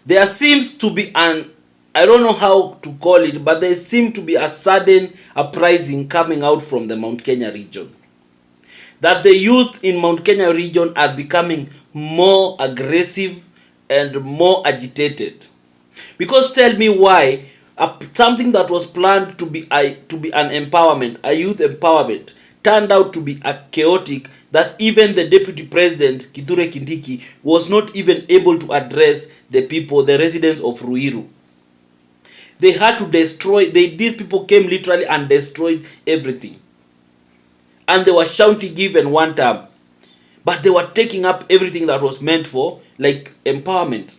There seems to be I don't know how to call it, but there seems to be a sudden uprising coming out from the Mount Kenya region. That the youth in Mount Kenya region are becoming more aggressive and more agitated. Because tell me why something that was planned to be an empowerment, a youth empowerment, turned out to be a chaotic that even the deputy president Kindiki was not even able to address the people, the residents of Ruiru. They had to destroy, these people came literally and destroyed everything. And they were shouting even Wantam. But they were taking up everything that was meant for like empowerment.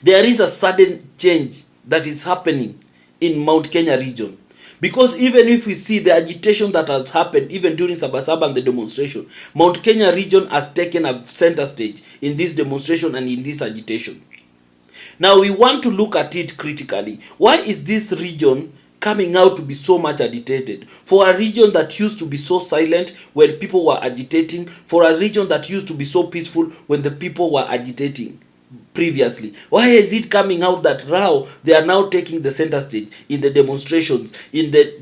There is a sudden change that is happening in Mount Kenya region. Because even if we see the agitation that has happened even during Sabasaba and the demonstration, Mount Kenya region has taken a center stage in this demonstration and in this agitation. Now we want to look at it critically. Why is this region coming out to be so much agitated? For a region that used to be so silent when people were agitating, for a region that used to be so peaceful when the people were agitating previously, why is it coming out that now they are now taking the center stage in the demonstrations, in the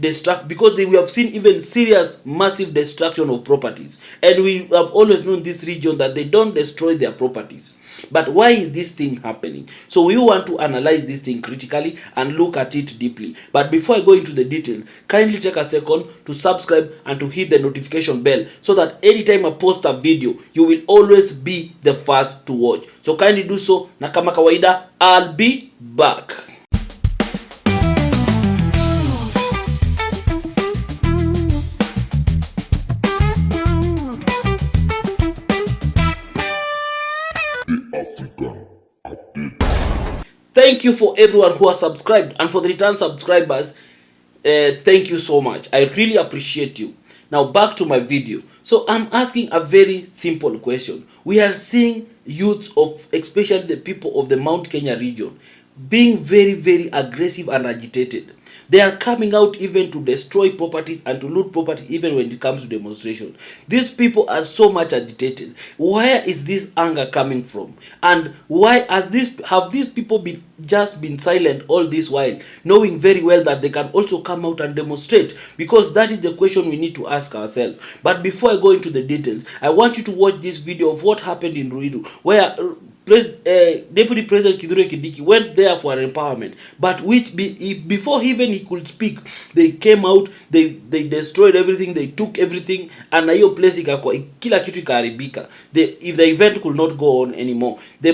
because we have seen even serious massive destruction of properties, and we have always known this region that they don't destroy their properties. But why is this thing happening? So we want to analyze this thing critically and look at it deeply. But before I go into the details, kindly take a second to subscribe and to hit the notification bell so that anytime I post a video, you will always be the first to watch. So kindly do so, na kama kawaida, I'll be back. Thank you for everyone who has subscribed, and for the return subscribers, thank you so much. I really appreciate you. Now back to my video. So I'm asking a very simple question. We are seeing youth of, especially the people of the Mount Kenya region, being very, very aggressive and agitated. They are coming out even to destroy properties and to loot property even when it comes to demonstration. These people are so much agitated. Where is this anger coming from? And why have these people just been silent all this while, knowing very well that they can also come out and demonstrate? Because that is the question we need to ask ourselves. But before I go into the details, I want you to watch this video of what happened in Ruiru, where Deputy President Kindiki went there for an empowerment, but before even he could speak, they came out, they destroyed everything, they took everything, and hiyo place kila kitu ikaharibika. If the event could not go on anymore, the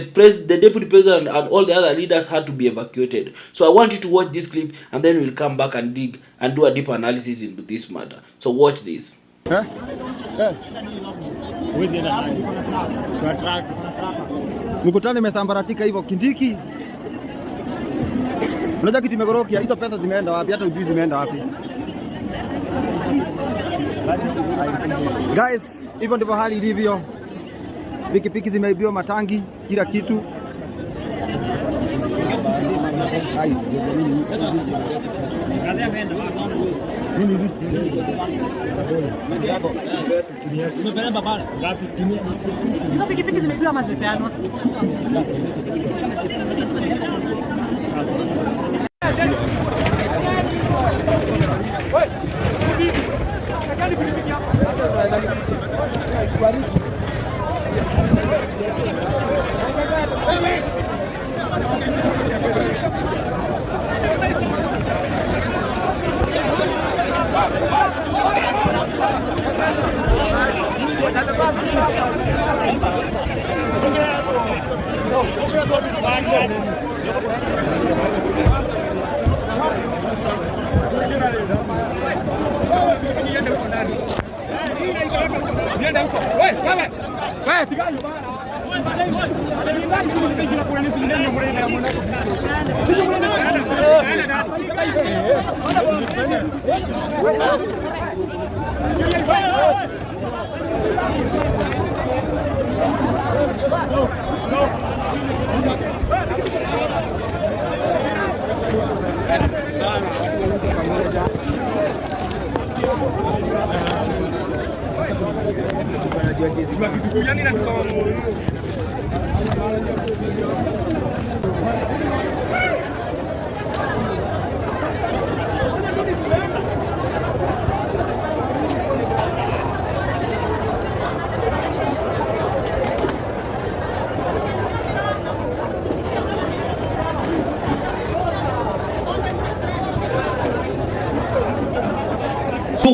Deputy President and all the other leaders had to be evacuated. So I want you to watch this clip, and then we'll come back and dig and do a deep analysis into this matter. So watch this. Mkutano imesambaratika hivyo Kindiki. Unajua kitu imegorokia, hizo pesa zimeenda wapi? Hata ujui zimeenda wapi. Guys, hivyo ndivyo hali ilivyo. Pikipiki zimeibiwa, matangi, kila kitu. Hizo pikipiki zimeibiwa ama zimepeanwa?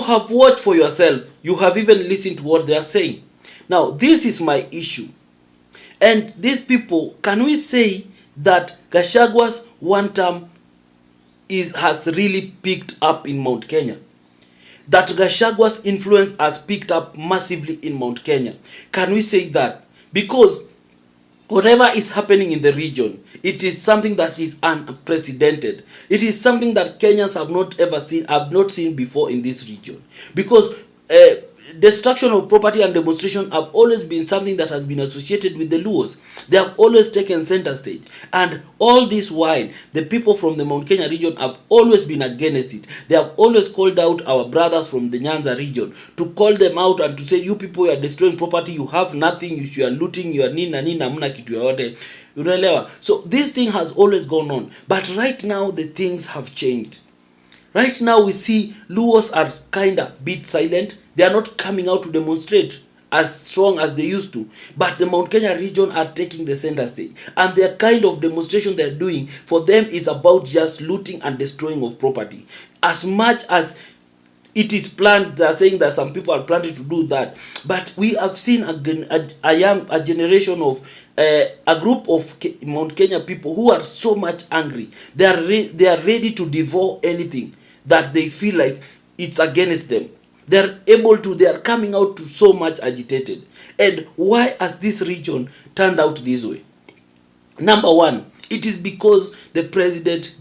have watched for yourself. You have even listened to what they are saying. Now, this is my issue. And these people, can we say that Gachagwa's Wantam has really picked up in Mount Kenya? That Gachagwa's influence has picked up massively in Mount Kenya? Can we say that? Because whatever is happening in the region, it is something that is unprecedented. It is something that Kenyans have not ever seen, have not seen before in this region. Because destruction of property and demonstration have always been something that has been associated with the Luos. They have always taken center stage. And all this while, the people from the Mount Kenya region have always been against it. They have always called out our brothers from the Nyanza region to call them out and to say, you people, you are destroying property, you have nothing, you are looting, you are nina, hamna kitu yoyote. Unaelewa? So this thing has always gone on. But right now, the things have changed. Right now, we see Luos are kind of bit silent. They are not coming out to demonstrate as strong as they used to. But the Mount Kenya region are taking the center stage. And their kind of demonstration they're doing, for them, is about just looting and destroying of property. As much as it is planned, they're saying that some people are planning to do that. But we have seen a generation of a group of Mount Kenya people who are so much angry. They are ready to devour anything that they feel like it's against them. They are coming out to so much agitated. And why has this region turned out this way? Number one, it is because the president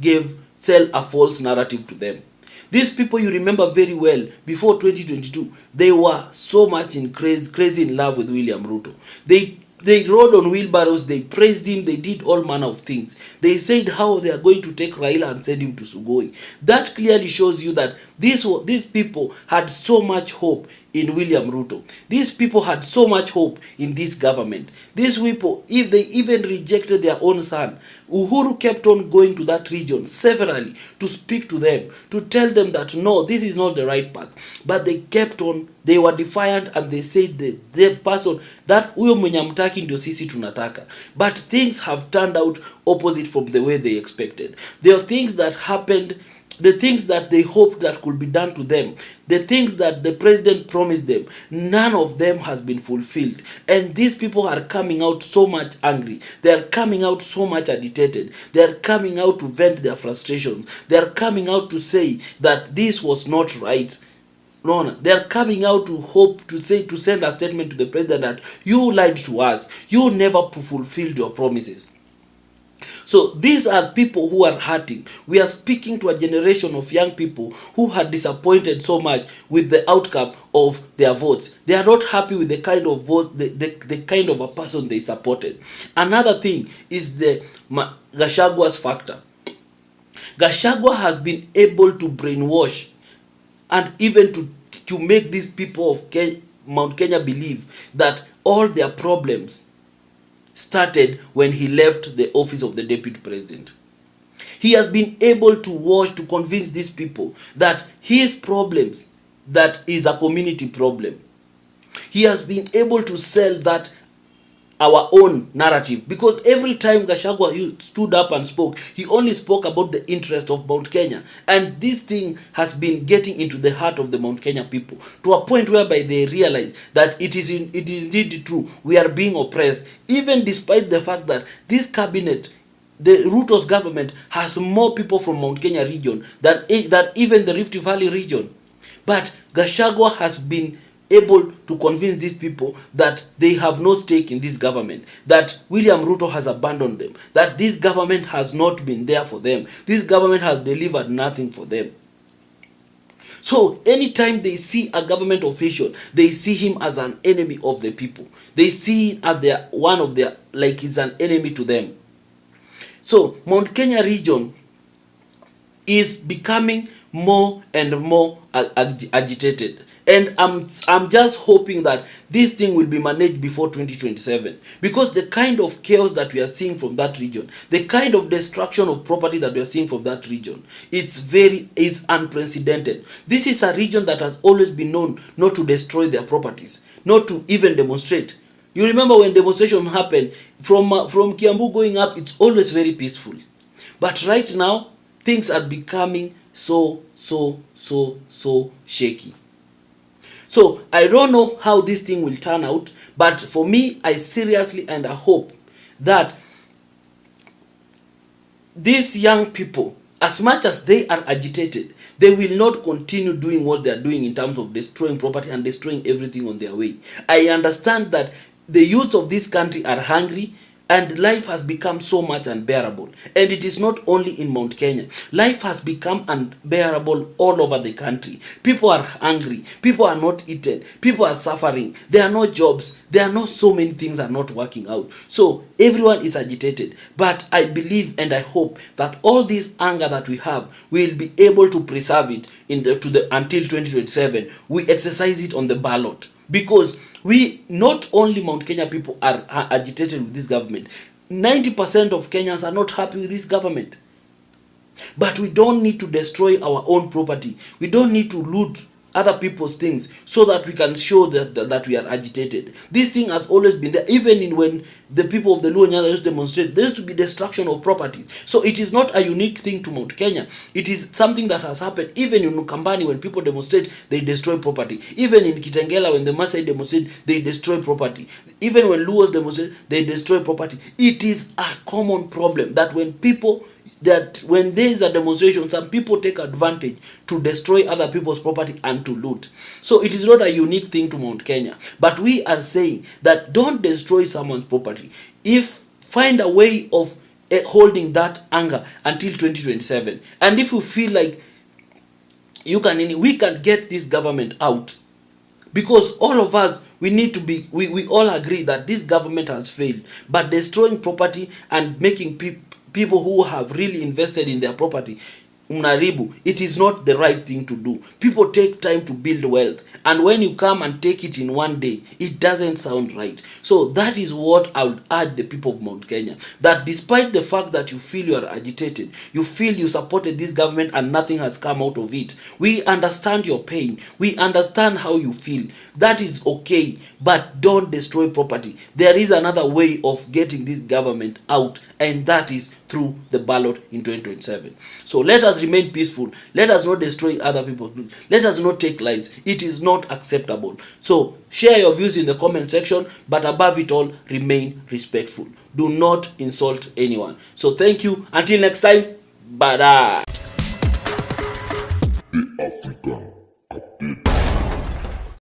sell a false narrative to them. These people, you remember very well, before 2022, they were so much crazy in love with William Ruto. They rode on wheelbarrows, they praised him, they did all manner of things. They said how they are going to take Raila and send him to Sugoi. That clearly shows you that these people had so much hope in William Ruto. These people had so much hope in this government. These people, if they even rejected their own son, Uhuru kept on going to that region severally to speak to them, to tell them that no, this is not the right path. But they kept on, they were defiant, and they said the person that huyo mwenye mtaki ndio sisi tunataka. But things have turned out opposite from the way they expected. There are things that happened, the things that they hoped that could be done to them, the things that the president promised them, none of them has been fulfilled. And these people are coming out so much angry. They are coming out so much agitated. They are coming out to vent their frustrations. They are coming out to say that this was not right. No, they are coming out to hope to send a statement to the president that you lied to us. You never fulfilled your promises. So these are people who are hurting. We are speaking to a generation of young people who had disappointed so much with the outcome of their votes. They are not happy with the kind of vote, the kind of a person they supported. Another thing is the Gachagwa's factor. Gachagua has been able to brainwash and even to make these people of Mount Kenya believe that all their problems started when he left the office of the deputy president. He has been able to convince these people that his problems, that is a community problem. He has been able to sell that our own narrative, because every time Gachagua stood up and spoke, he only spoke about the interest of Mount Kenya. And this thing has been getting into the heart of the Mount Kenya people to a point whereby they realize that it is indeed true. We are being oppressed, even despite the fact that this cabinet, the Ruto's government, has more people from Mount Kenya region than even the Rift Valley region. But Gachagua has been able to convince these people that they have no stake in this government, that William Ruto has abandoned them, that this government has not been there for them, this government has delivered nothing for them. So anytime they see a government official, they see him as an enemy of the people. They see him as like he's an enemy to them. So Mount Kenya region is becoming more and more agitated. And I'm just hoping that this thing will be managed before 2027. Because the kind of chaos that we are seeing from that region, the kind of destruction of property that we are seeing from that region, it's unprecedented. This is a region that has always been known not to destroy their properties, not to even demonstrate. You remember when demonstration happened, from Kiambu going up, it's always very peaceful. But right now, things are becoming so shaky. So I don't know how this thing will turn out, but for me, I seriously and I hope that these young people, as much as they are agitated, they will not continue doing what they are doing in terms of destroying property and destroying everything on their way. I understand that the youth of this country are hungry, and life has become so much unbearable. And it is not only in Mount Kenya. Life has become unbearable all over the country. People are hungry. People are not eating. People are suffering. There are no jobs. There are not so many things are not working out. So everyone is agitated. But I believe and I hope that all this anger that we have, we will be able to preserve it until 2027. We exercise it on the ballot. Because we, not only Mount Kenya people are agitated with this government, 90% of Kenyans are not happy with this government. But we don't need to destroy our own property. We don't need to loot other people's things so that we can show that we are agitated. This thing has always been there. Even when the people of the Luo Nyanza used to demonstrate, there used to be destruction of property. So it is not a unique thing to Mount Kenya. It is something that has happened even in Ukambani. When people demonstrate, they destroy property. Even in Kitengela, when the Maasai demonstrate, they destroy property. Even when Luos demonstrate, they destroy property. It is a common problem that when there is a demonstration, some people take advantage to destroy other people's property and to loot. So it is not a unique thing to Mount Kenya. But we are saying that don't destroy someone's property. Find a way of holding that anger until 2027. And if you feel like we can get this government out. Because all of us, we all agree that this government has failed. But destroying property and making people who have really invested in their property mnaribu, it is not the right thing to do. People take time to build wealth, and when you come and take it in one day, it doesn't sound right. So that is what I would urge the people of Mount Kenya, that despite the fact that you feel you are agitated, you feel you supported this government and nothing has come out of it, we understand your pain, we understand how you feel. That is okay, but don't destroy property. There is another way of getting this government out, and that is through the ballot in 2027. So let us remain peaceful. Let us not destroy other people. Let us not take lives. It is not acceptable. So share your views in the comment section, but above it all, remain respectful. Do not insult anyone. So thank you. Until next time, bye.